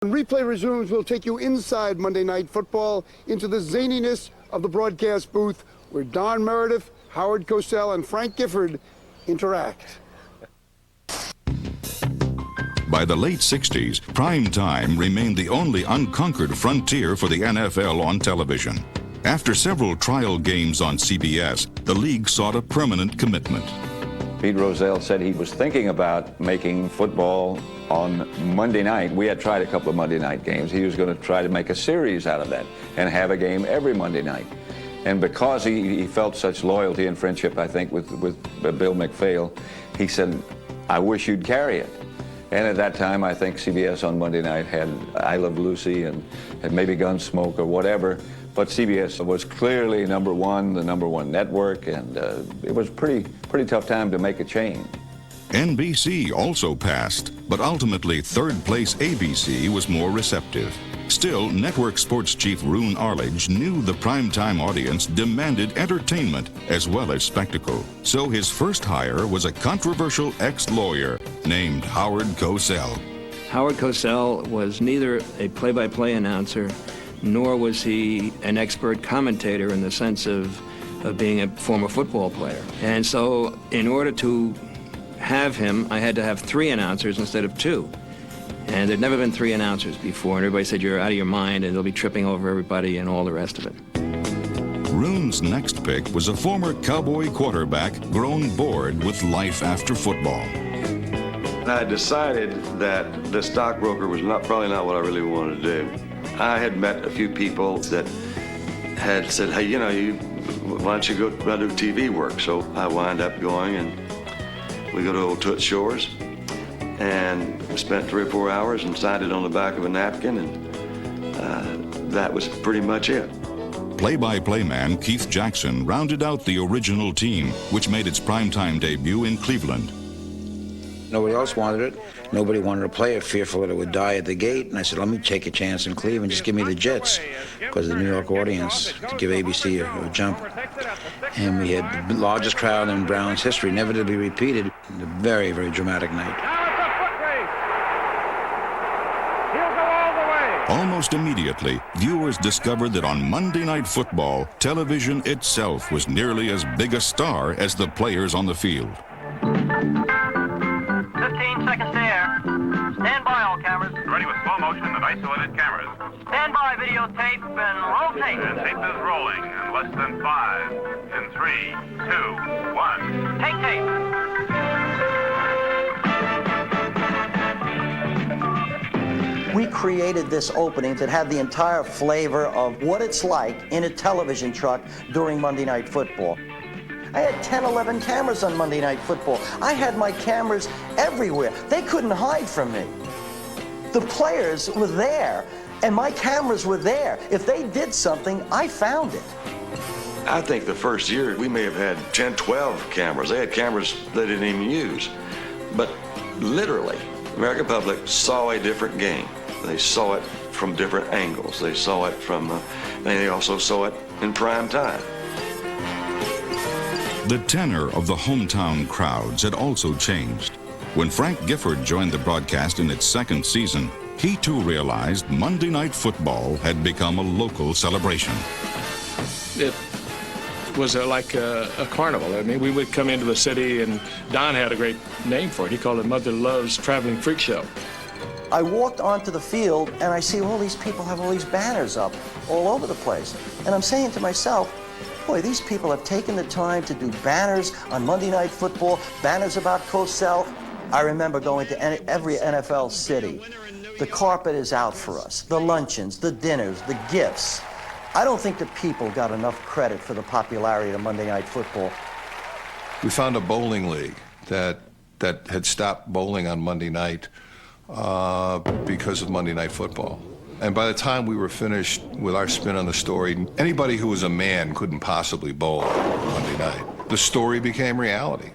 When replay resumes, we'll take you inside Monday Night Football into the zaniness of the broadcast booth where Don Meredith, Howard Cosell, and Frank Gifford interact. By the late 60s, prime time remained the only unconquered frontier for the NFL on television. After several trial games on CBS, the league sought a permanent commitment. Pete Rozelle said he was thinking about making football on Monday night. We had tried a couple of Monday night games. He was going to try to make a series out of that and have a game every Monday night. And because he felt such loyalty and friendship, I think, with Bill McPhail, he said, I wish you'd carry it. And at that time, I think CBS on Monday night had I Love Lucy and had maybe Gunsmoke or whatever. But CBS was clearly number one, the number one network, and it was pretty tough time to make a change. NBC also passed, but ultimately third place ABC was more receptive. Still, network sports chief Roone Arledge knew the primetime audience demanded entertainment as well as spectacle. So his first hire was a controversial ex-lawyer named Howard Cosell. Howard Cosell was neither a play-by-play announcer, nor was he an expert commentator in the sense of being a former football player. And so in order to have him, I had to have 3 announcers instead of 2. And there'd never been 3 announcers before, and everybody said, you're out of your mind, and they'll be tripping over everybody and all the rest of it. Roone's next pick was a former Cowboy quarterback grown bored with life after football. I decided that the stockbroker was probably not what I really wanted to do. I had met a few people that had said, hey, why don't you go do TV work? So I wind up going, and we go to Old Toots Shores, and spent 3 or 4 hours and signed it on the back of a napkin, and that was pretty much it. Play-by-play man Keith Jackson rounded out the original team, which made its primetime debut in Cleveland. Nobody else wanted it. Nobody wanted to play it, fearful that it would die at the gate. And I said, let me take a chance in Cleveland. Just give me the Jets, because of the New York audience, to give ABC a jump. And we had the largest crowd in Brown's history, never to be repeated. A very, very dramatic night. Almost immediately, viewers discovered that on Monday Night Football, television itself was nearly as big a star as the players on the field. 15 seconds to air. Stand by, all cameras. Ready with slow motion and isolated cameras. Stand by, videotape, and roll tape. And tape is rolling in less than 5, in 3, 2, 1. Take tape. We created this opening that had the entire flavor of what it's like in a television truck during Monday Night Football. I had 10, 11 cameras on Monday Night Football. I had my cameras everywhere. They couldn't hide from me. The players were there, and my cameras were there. If they did something, I found it. I think the first year we may have had 10, 12 cameras. They had cameras they didn't even use. But literally, the American public saw a different game. They saw it from different angles. They saw it from, they also saw it in prime time. The tenor of the hometown crowds had also changed. When Frank Gifford joined the broadcast in its second season, he too realized Monday Night Football had become a local celebration. It was like a carnival. I mean, we would come into the city, and Don had a great name for it. He called it Mother Love's Traveling Freak Show. I walked onto the field, and I see all these people have all these banners up all over the place. And I'm saying to myself, boy, these people have taken the time to do banners on Monday Night Football, banners about Cosell. I remember going to every NFL city. The carpet is out for us, the luncheons, the dinners, the gifts. I don't think the people got enough credit for the popularity of Monday Night Football. We found a bowling league that had stopped bowling on Monday night because of Monday Night Football. And by the time we were finished with our spin on the story, anybody who was a man couldn't possibly bowl on Monday night. The story became reality.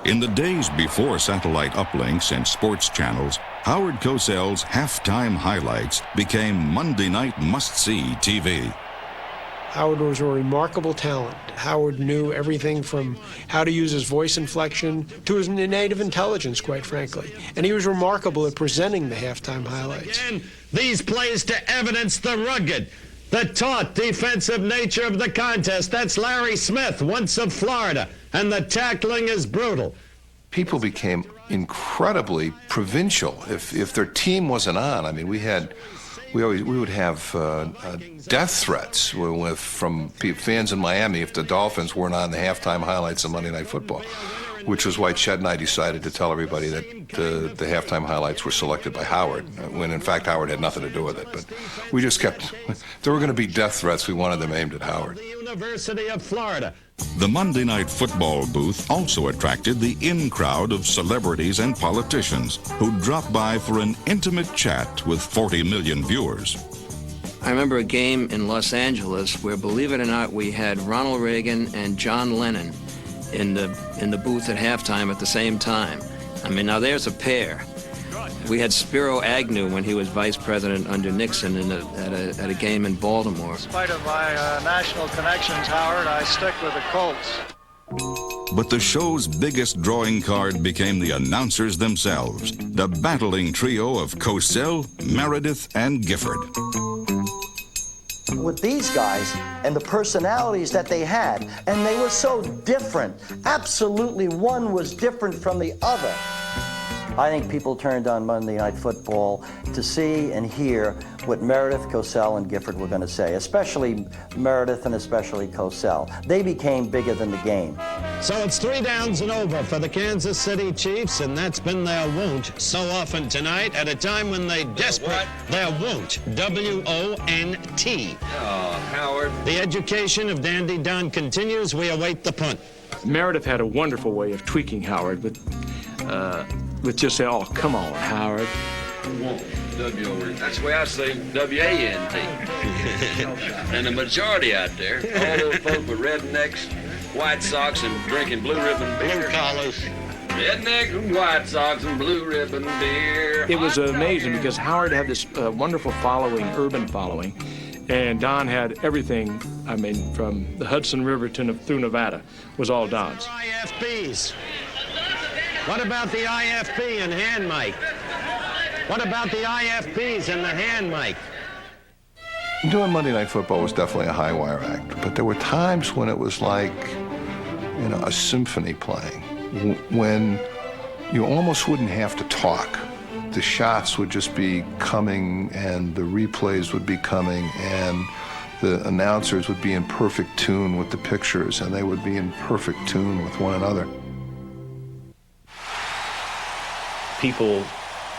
In the days before satellite uplinks and sports channels, Howard Cosell's halftime highlights became Monday night must-see TV. Howard was a remarkable talent. Howard knew everything from how to use his voice inflection to his native intelligence, quite frankly. And he was remarkable at presenting the halftime highlights. Again, these plays to evidence the rugged, the taut defensive nature of the contest. That's Larry Smith, once of Florida, and the tackling is brutal. People became incredibly provincial. If their team wasn't on, I mean, we would have death threats from fans in Miami if the Dolphins weren't on the halftime highlights of Monday Night Football, which was why Ched and I decided to tell everybody that the halftime highlights were selected by Howard, when in fact Howard had nothing to do with it. But we just kept, there were going to be death threats, we wanted them aimed at Howard. The University of Florida. The Monday Night Football booth also attracted the in-crowd of celebrities and politicians who dropped by for an intimate chat with 40 million viewers. I remember a game in Los Angeles where, believe it or not, we had Ronald Reagan and John Lennon in the booth at halftime at the same time. I mean, now there's a pair. We had Spiro Agnew when he was vice president under Nixon at a game in Baltimore. In spite of my national connections, Howard, I stick with the Colts. But the show's biggest drawing card became the announcers themselves, the battling trio of Cosell, Meredith, and Gifford. With these guys and the personalities that they had, and they were so different. Absolutely, one was different from the other. I think people turned on Monday Night Football to see and hear what Meredith, Cosell, and Gifford were going to say, especially Meredith and especially Cosell. They became bigger than the game. So it's 3 downs and over for the Kansas City Chiefs, and that's been their wont so often tonight at a time when they desperate. Their wont, W-O-N-T. Oh, Howard. The education of Dandy Don continues. We await the punt. Meredith had a wonderful way of tweaking Howard with just say, oh, come on, Howard. Won't. W-O-N. That's the way I say W-A-N-T. And the majority out there, all those folks with rednecks, white socks, and drinking blue ribbon beer. Blue collars. Rednecks and white socks and blue ribbon beer. It was amazing because Howard had this wonderful following, urban following, and Don had everything, I mean, from the Hudson River through Nevada was all Don's. IFBs. What about the IFB and hand mic? What about the IFBs and the hand mic? Doing Monday Night Football was definitely a high wire act, but there were times when it was like, you know, a symphony playing, when you almost wouldn't have to talk. The shots would just be coming and the replays would be coming and the announcers would be in perfect tune with the pictures and they would be in perfect tune with one another. People,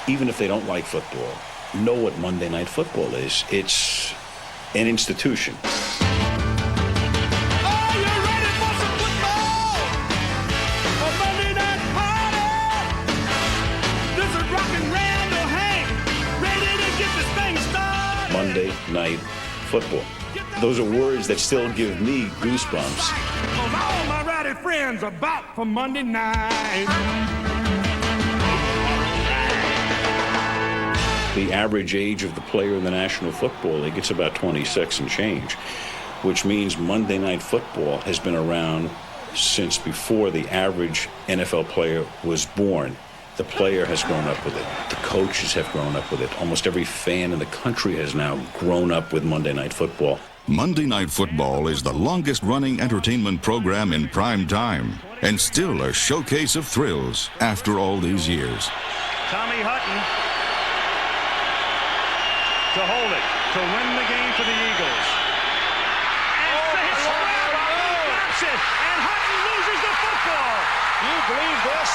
even if they don't like football, know what Monday Night Football is. It's an institution. Monday Night Football. Those are words that still give me goosebumps. All my rowdy friends are back for Monday night. The average age of the player in the National Football League, it's about 26 and change, which means Monday Night Football has been around since before the average NFL player was born. The player has grown up with it. The coaches have grown up with it. Almost every fan in the country has now grown up with Monday Night Football. Monday Night Football is the longest-running entertainment program in prime time, and still a showcase of thrills after all these years. Tommy Hutton to hold it, to win the game for the Eagles. And drops it, and Hutton loses the football. You believe this?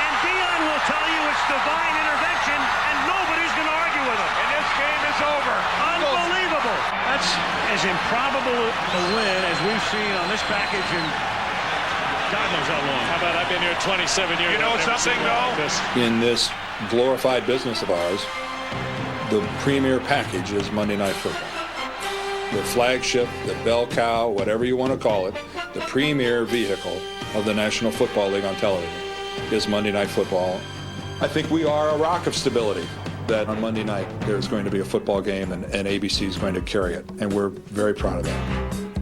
And Dion will tell you it's divine intervention, and nobody's going to argue with him. And this game is over. Unbelievable. That's as improbable a win as we've seen on this package in God knows how long. How about I've been here 27 years. You know something, though? In this glorified business of ours, the premier package is Monday Night Football. The flagship, the bell cow, whatever you want to call it, the premier vehicle of the National Football League on television is Monday Night Football. I think we are a rock of stability, that on Monday night there's going to be a football game and ABC is going to carry it, and we're very proud of that.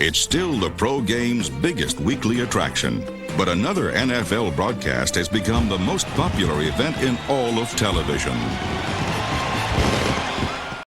It's still the pro game's biggest weekly attraction. But another NFL broadcast has become the most popular event in all of television.